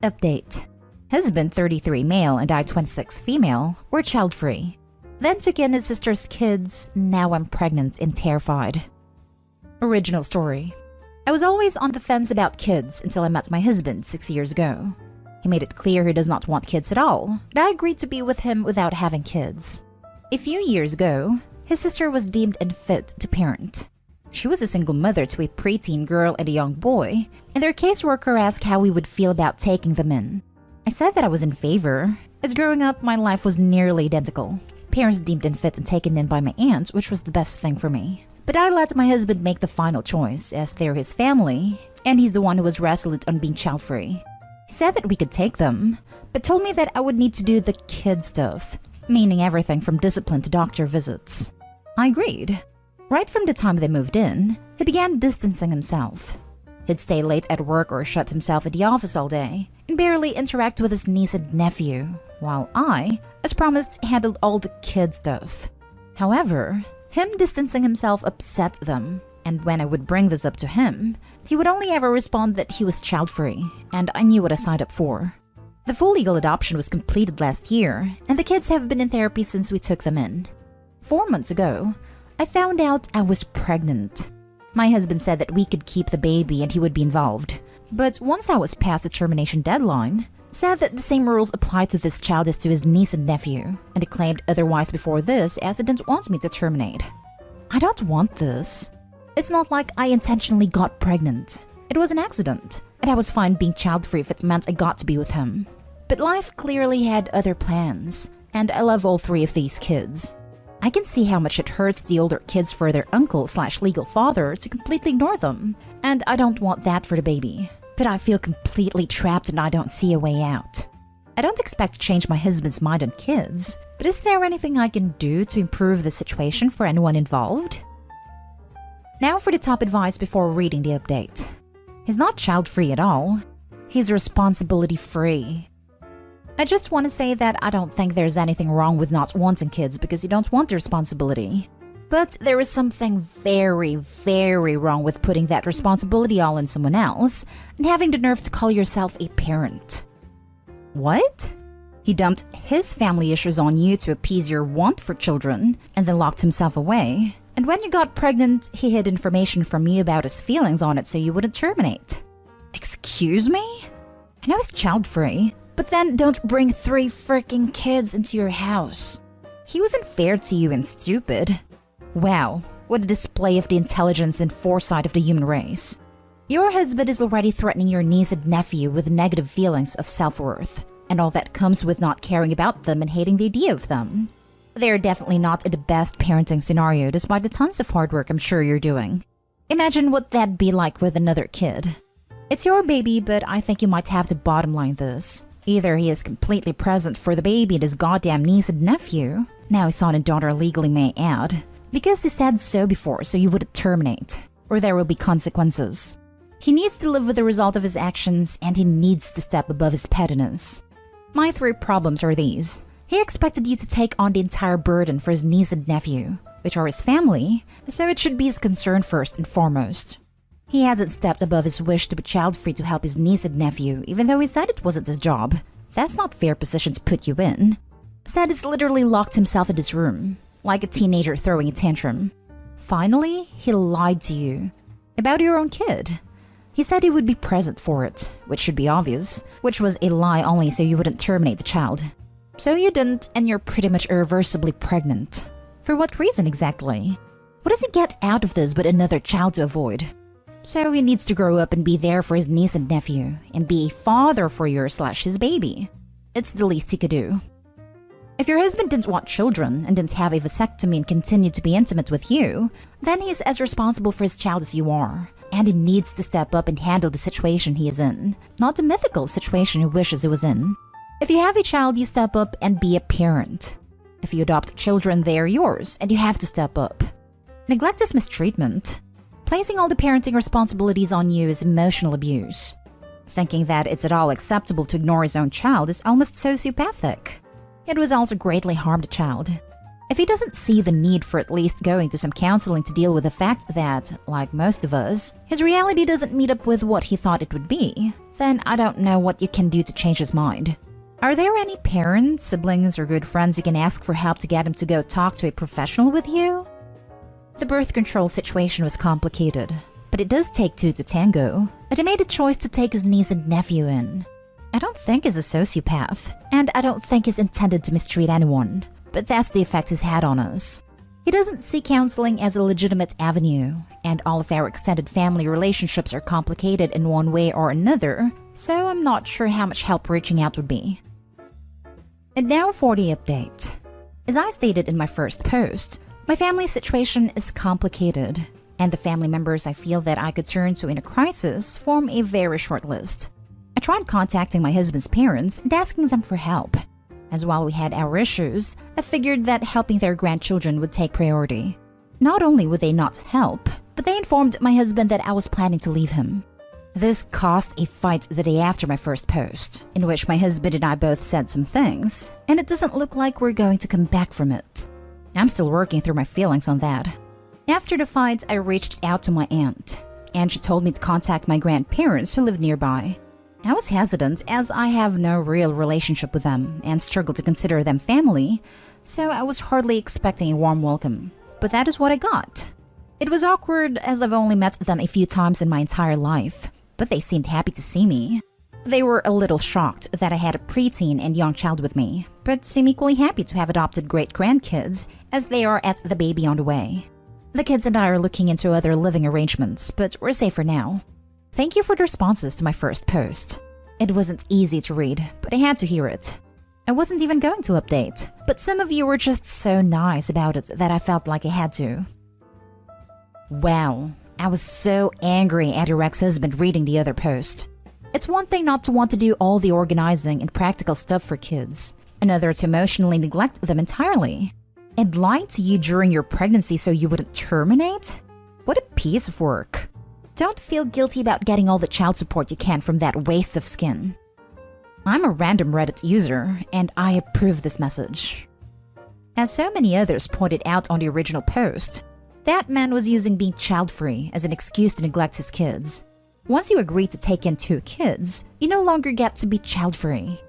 Update. Husband 33 male and I 26 female were child-free. Then took in his sister's kids. Now I'm pregnant and terrified. Original story. I was always on the fence about kids until I met my husband 6 years ago. He made it clear he does not want kids at all, but I agreed to be with him without having kids. A few years ago, his sister was deemed unfit to parent. She was a single mother to a preteen girl and a young boy, and their caseworker asked how we would feel about taking them in. I said that I was in favor, as growing up my life was nearly identical. Parents deemed unfit and taken in by my aunt, which was the best thing for me. But I let my husband make the final choice, as they're his family, and he's the one who was resolute on being child-free. He said that we could take them, but told me that I would need to do the kid stuff, meaning everything from discipline to doctor visits. I agreed. Right from the time they moved in, he began distancing himself. He'd stay late at work or shut himself at the office all day and barely interact with his niece and nephew, while I, as promised, handled all the kid stuff. However, him distancing himself upset them, and when I would bring this up to him, he would only ever respond that he was child-free, and I knew what I signed up for. The full legal adoption was completed last year, and the kids have been in therapy since we took them in. 4 months ago, I found out I was pregnant. My husband said that we could keep the baby and he would be involved. But once I was past the termination deadline, said that the same rules apply to this child as to his niece and nephew, and he claimed otherwise before this as he didn't want me to terminate. I don't want this. It's not like I intentionally got pregnant. It was an accident, and I was fine being child-free if it meant I got to be with him. But life clearly had other plans, and I love all 3 of these kids. I can see how much it hurts the older kids for their uncle/legal father to completely ignore them, and I don't want that for the baby. But I feel completely trapped and I don't see a way out. I don't expect to change my husband's mind on kids, but is there anything I can do to improve the situation for anyone involved? Now for the top advice before reading the update. He's not child-free at all. He's responsibility-free. I just want to say that I don't think there's anything wrong with not wanting kids because you don't want the responsibility. But there is something very, very wrong with putting that responsibility all on someone else and having the nerve to call yourself a parent. What? He dumped his family issues on you to appease your want for children and then locked himself away. And when you got pregnant, he hid information from you about his feelings on it so you wouldn't terminate. Excuse me? I know he's child-free, but then don't bring 3 freaking kids into your house. He wasn't fair to you and stupid. Wow, what a display of the intelligence and foresight of the human race. Your husband is already threatening your niece and nephew with negative feelings of self-worth, and all that comes with not caring about them and hating the idea of them. They're definitely not in the best parenting scenario despite the tons of hard work I'm sure you're doing. Imagine what that'd be like with another kid. It's your baby, but I think you might have to bottom line this. Either he is completely present for the baby and his goddamn niece and nephew, now his son and daughter legally may add, because he said so before so you wouldn't terminate, or there will be consequences. He needs to live with the result of his actions and he needs to step above his pettiness. My 3 problems are these. He expected you to take on the entire burden for his niece and nephew, which are his family, so it should be his concern first and foremost. He hasn't stepped above his wish to be child-free to help his niece and nephew, even though he said it wasn't his job. That's not a fair position to put you in. Said he's literally locked himself in his room, like a teenager throwing a tantrum. Finally, he lied to you. About your own kid. He said he would be present for it, which should be obvious, which was a lie only so you wouldn't terminate the child. So you didn't, and you're pretty much irreversibly pregnant. For what reason exactly? What does he get out of this but another child to avoid? So he needs to grow up and be there for his niece and nephew, and be a father for your/his baby. It's the least he could do. If your husband didn't want children and didn't have a vasectomy and continued to be intimate with you, then he's as responsible for his child as you are, and he needs to step up and handle the situation he is in, not the mythical situation he wishes he was in. If you have a child, you step up and be a parent. If you adopt children, they are yours, and you have to step up. Neglect is mistreatment. Placing all the parenting responsibilities on you is emotional abuse. Thinking that it's at all acceptable to ignore his own child is almost sociopathic. It was also greatly harm the child. If he doesn't see the need for at least going to some counseling to deal with the fact that, like most of us, his reality doesn't meet up with what he thought it would be, then I don't know what you can do to change his mind. Are there any parents, siblings, or good friends you can ask for help to get him to go talk to a professional with you? The birth control situation was complicated, but it does take two to tango, and he made a choice to take his niece and nephew in. I don't think he's a sociopath, and I don't think he's intended to mistreat anyone, but that's the effect he's had on us. He doesn't see counseling as a legitimate avenue, and all of our extended family relationships are complicated in one way or another, so I'm not sure how much help reaching out would be. And now for the update. As I stated in my first post, my family situation is complicated, and the family members I feel that I could turn to in a crisis form a very short list. I tried contacting my husband's parents and asking them for help. As while we had our issues, I figured that helping their grandchildren would take priority. Not only would they not help, but they informed my husband that I was planning to leave him. This caused a fight the day after my first post, in which my husband and I both said some things, and it doesn't look like we're going to come back from it. I'm still working through my feelings on that. After the fight, I reached out to my aunt, and she told me to contact my grandparents who lived nearby. I was hesitant as I have no real relationship with them and struggle to consider them family, so I was hardly expecting a warm welcome. But that is what I got. It was awkward as I've only met them a few times in my entire life, but they seemed happy to see me. They were a little shocked that I had a preteen and young child with me, but seem equally happy to have adopted great-grandkids as they are at the baby on the way. The kids and I are looking into other living arrangements, but we're safe for now. Thank you for the responses to my first post. It wasn't easy to read, but I had to hear it. I wasn't even going to update, but some of you were just so nice about it that I felt like I had to. Wow, I was so angry at your ex-husband reading the other post. It's one thing not to want to do all the organizing and practical stuff for kids, another to emotionally neglect them entirely. And lying to you during your pregnancy so you wouldn't terminate? What a piece of work. Don't feel guilty about getting all the child support you can from that waste of skin. I'm a random Reddit user, and I approve this message. As so many others pointed out on the original post, that man was using being child-free as an excuse to neglect his kids. Once you agree to take in 2 kids, you no longer get to be child-free.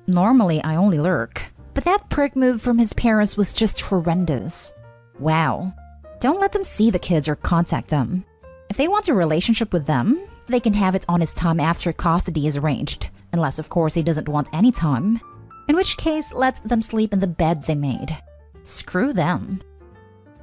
Normally, I only lurk, but that prick move from his parents was just horrendous. Wow. Don't let them see the kids or contact them. If they want a relationship with them, they can have it on his time after custody is arranged, unless of course he doesn't want any time, in which case let them sleep in the bed they made. Screw them.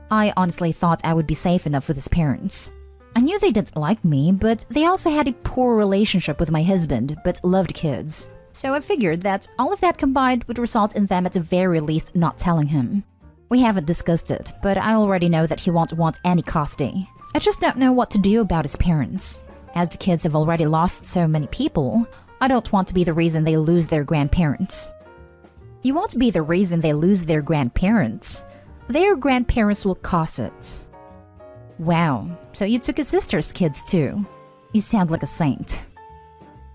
I honestly thought I would be safe enough with his parents. I knew they didn't like me, but they also had a poor relationship with my husband, but loved kids. So I figured that all of that combined would result in them at the very least not telling him. We haven't discussed it, but I already know that he won't want any custody. I just don't know what to do about his parents. As the kids have already lost so many people, I don't want to be the reason they lose their grandparents. You won't be the reason they lose their grandparents. Their grandparents will cause it. Wow, so you took his sister's kids too. You sound like a saint.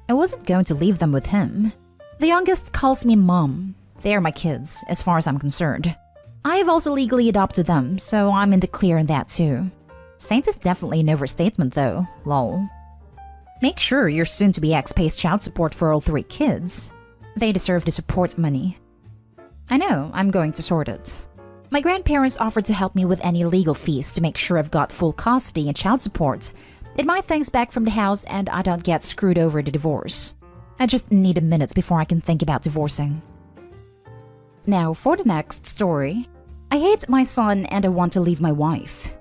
I wasn't going to leave them with him. The youngest calls me mom. They're my kids, as far as I'm concerned. I have also legally adopted them, so I'm in the clear on that too. Saint is definitely an overstatement though, lol. Make sure your soon-to-be ex pays child support for all 3 kids. They deserve the support money. I know, I'm going to sort it. My grandparents offered to help me with any legal fees to make sure I've got full custody and child support. Get my things back from the house and I don't get screwed over the divorce. I just need a minute before I can think about divorcing. Now for the next story. I hate my son and I want to leave my wife.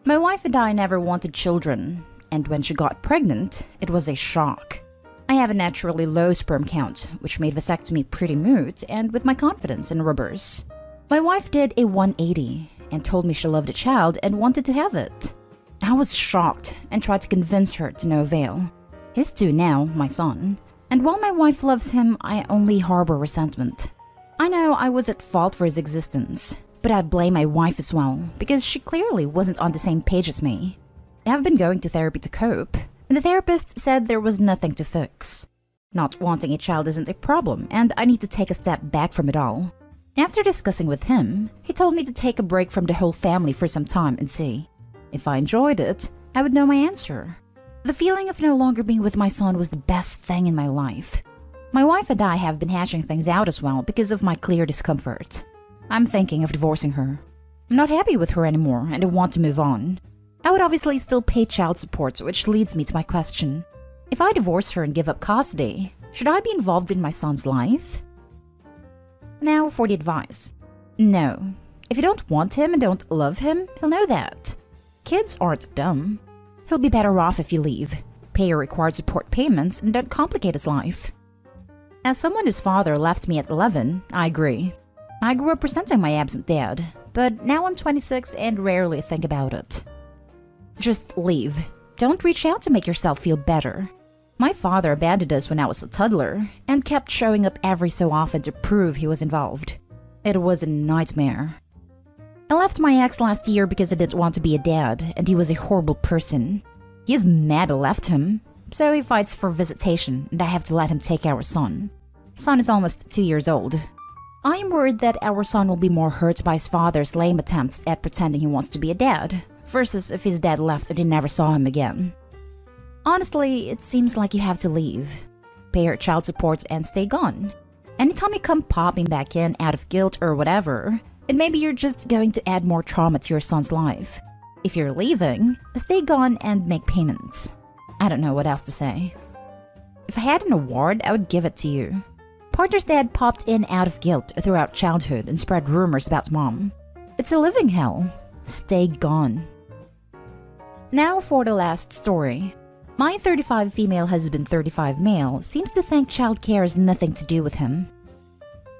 My wife and I never wanted children, and when she got pregnant, it was a shock. I have a naturally low sperm count, which made vasectomy pretty moot and with my confidence in rubbers. My wife did a 180 and told me she loved a child and wanted to have it. I was shocked and tried to convince her to no avail. He's 2 now, my son, and while my wife loves him, I only harbor resentment. I know I was at fault for his existence, but I blame my wife as well, because she clearly wasn't on the same page as me. I've been going to therapy to cope, and the therapist said there was nothing to fix. Not wanting a child isn't a problem, and I need to take a step back from it all. After discussing with him, he told me to take a break from the whole family for some time and see. If I enjoyed it, I would know my answer. The feeling of no longer being with my son was the best thing in my life. My wife and I have been hashing things out as well because of my clear discomfort. I'm thinking of divorcing her. I'm not happy with her anymore and I want to move on. I would obviously still pay child support, which leads me to my question. If I divorce her and give up custody, should I be involved in my son's life? Now for the advice. No. If you don't want him and don't love him, he'll know that. Kids aren't dumb. He'll be better off if you leave, pay your required support payments, and don't complicate his life. As someone whose father left me at 11, I agree. I grew up resenting my absent dad, but now I'm 26 and rarely think about it. Just leave. Don't reach out to make yourself feel better. My father abandoned us when I was a toddler and kept showing up every so often to prove he was involved. It was a nightmare. I left my ex last year because I didn't want to be a dad, and he was a horrible person. He is mad I left him, so he fights for visitation, and I have to let him take our son. Son is almost 2 years old. I am worried that our son will be more hurt by his father's lame attempts at pretending he wants to be a dad, versus if his dad left and he never saw him again. Honestly, it seems like you have to leave. Pay your child support and stay gone. Anytime you come popping back in out of guilt or whatever, and maybe you're just going to add more trauma to your son's life. If you're leaving, stay gone and make payments. I don't know what else to say. If I had an award, I would give it to you. Partner's dad popped in out of guilt throughout childhood and spread rumors about mom. It's a living hell. Stay gone. Now for the last story. My 35 female husband 35 male seems to think childcare has nothing to do with him.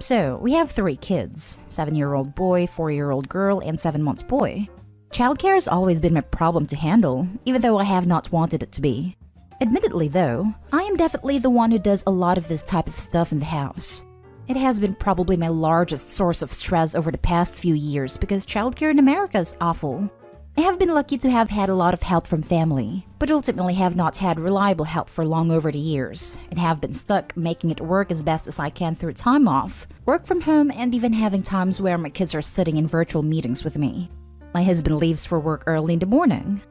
So, we have 3 kids, 7-year-old boy, 4-year-old girl, and 7-month boy. Childcare has always been my problem to handle, even though I have not wanted it to be. Admittedly though, I am definitely the one who does a lot of this type of stuff in the house. It has been probably my largest source of stress over the past few years because childcare in America is awful. I have been lucky to have had a lot of help from family, but ultimately have not had reliable help for long over the years, and have been stuck making it work as best as I can through time off, work from home, and even having times where my kids are sitting in virtual meetings with me. My husband leaves for work early in the morning.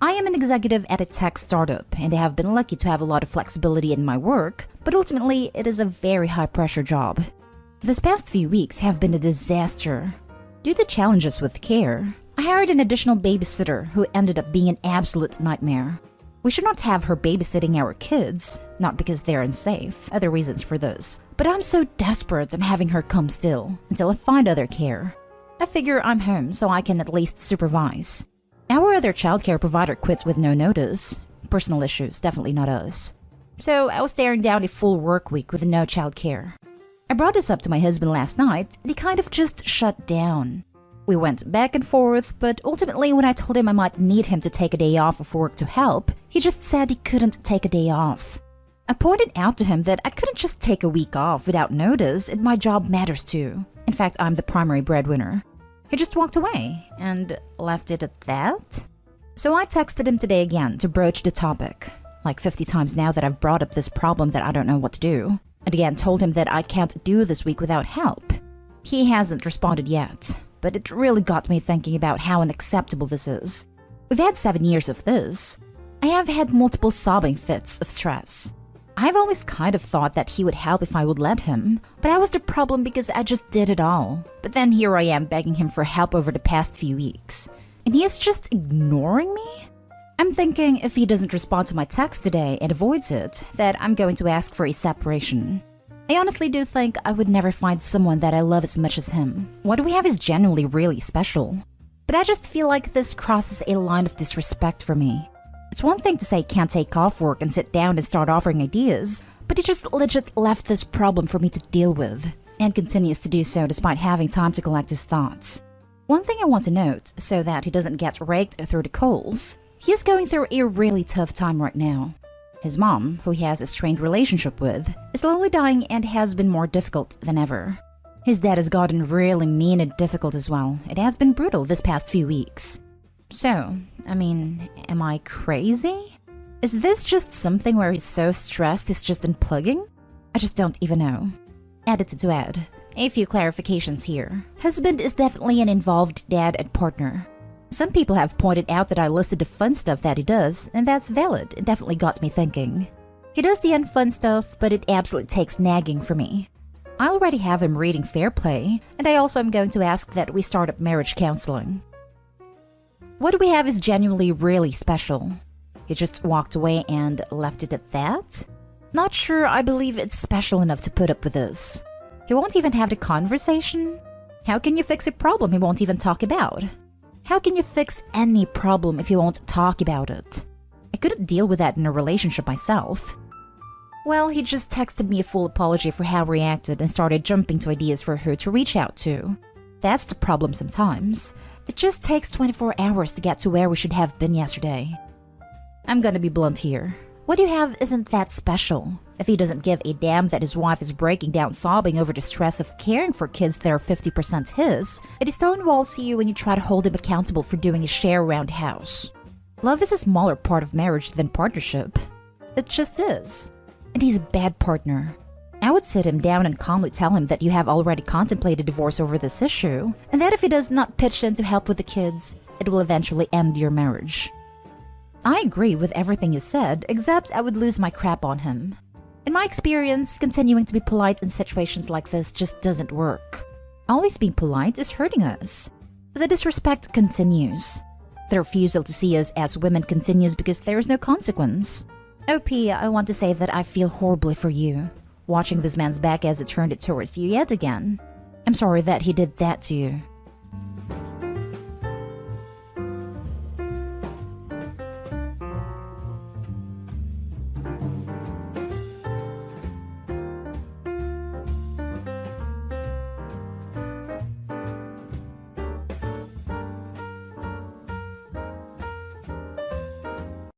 I am an executive at a tech startup, and I have been lucky to have a lot of flexibility in my work, but ultimately it is a very high-pressure job. This past few weeks have been a disaster. Due to challenges with care, I hired an additional babysitter who ended up being an absolute nightmare. We should not have her babysitting our kids, not because they're unsafe, other reasons for this, but I'm so desperate I'm having her come still until I find other care. I figure I'm home so I can at least supervise. Our other childcare provider quits with no notice. Personal issues, definitely not us. So I was staring down a full work week with no childcare. I brought this up to my husband last night and he kind of just shut down. We went back and forth, but ultimately when I told him I might need him to take a day off of work to help, he just said he couldn't take a day off. I pointed out to him that I couldn't just take a week off without notice and my job matters too. In fact, I'm the primary breadwinner. He just walked away and left it at that. So I texted him today again to broach the topic, like 50 times now that I've brought up this problem that I don't know what to do, and again told him that I can't do this week without help. He hasn't responded yet. But it really got me thinking about how unacceptable this is. We've had 7 years of this. I have had multiple sobbing fits of stress. I've always kind of thought that he would help if I would let him, but I was the problem because I just did it all. But then here I am begging him for help over the past few weeks. And he is just ignoring me? I'm thinking if he doesn't respond to my text today and avoids it, that I'm going to ask for a separation. I honestly do think I would never find someone that I love as much as him. What we have is genuinely really special. But I just feel like this crosses a line of disrespect for me. It's one thing to say can't take off work and sit down and start offering ideas, but he just legit left this problem for me to deal with, and continues to do so despite having time to collect his thoughts. One thing I want to note, so that he doesn't get raked through the coals, he is going through a really tough time right now. His mom, who he has a strained relationship with, is slowly dying and has been more difficult than ever. His dad has gotten really mean and difficult as well. It has been brutal this past few weeks. So, am I crazy? Is this just something where he's so stressed he's just unplugging? I just don't even know. Edited to add. A few clarifications here. Husband is definitely an involved dad and partner. Some people have pointed out that I listed the fun stuff that he does, and that's valid. It definitely got me thinking. He does the unfun stuff, but it absolutely takes nagging for me. I already have him reading Fair Play, and I also am going to ask that we start up marriage counseling. What we have is genuinely really special. He just walked away and left it at that? Not sure I believe it's special enough to put up with this. He won't even have the conversation? How can you fix a problem he won't even talk about? How can you fix any problem if you won't talk about it? I couldn't deal with that in a relationship myself. Well, he just texted me a full apology for how he reacted and started jumping to ideas for her to reach out to. That's the problem sometimes. It just takes 24 hours to get to where we should have been yesterday. I'm gonna be blunt here. What you have isn't that special. If he doesn't give a damn that his wife is breaking down sobbing over the stress of caring for kids that are 50% his, it stonewalls you when you try to hold him accountable for doing his share around the house. Love is a smaller part of marriage than partnership. It just is. And he's a bad partner. I would sit him down and calmly tell him that you have already contemplated divorce over this issue, and that if he does not pitch in to help with the kids, it will eventually end your marriage. I agree with everything you said, except I would lose my crap on him. In my experience, continuing to be polite in situations like this just doesn't work. Always being polite is hurting us. The disrespect continues. The refusal to see us as women continues because there is no consequence. OP, I want to say that I feel horribly for you, watching this man's back as it turned it towards you yet again. I'm sorry that he did that to you.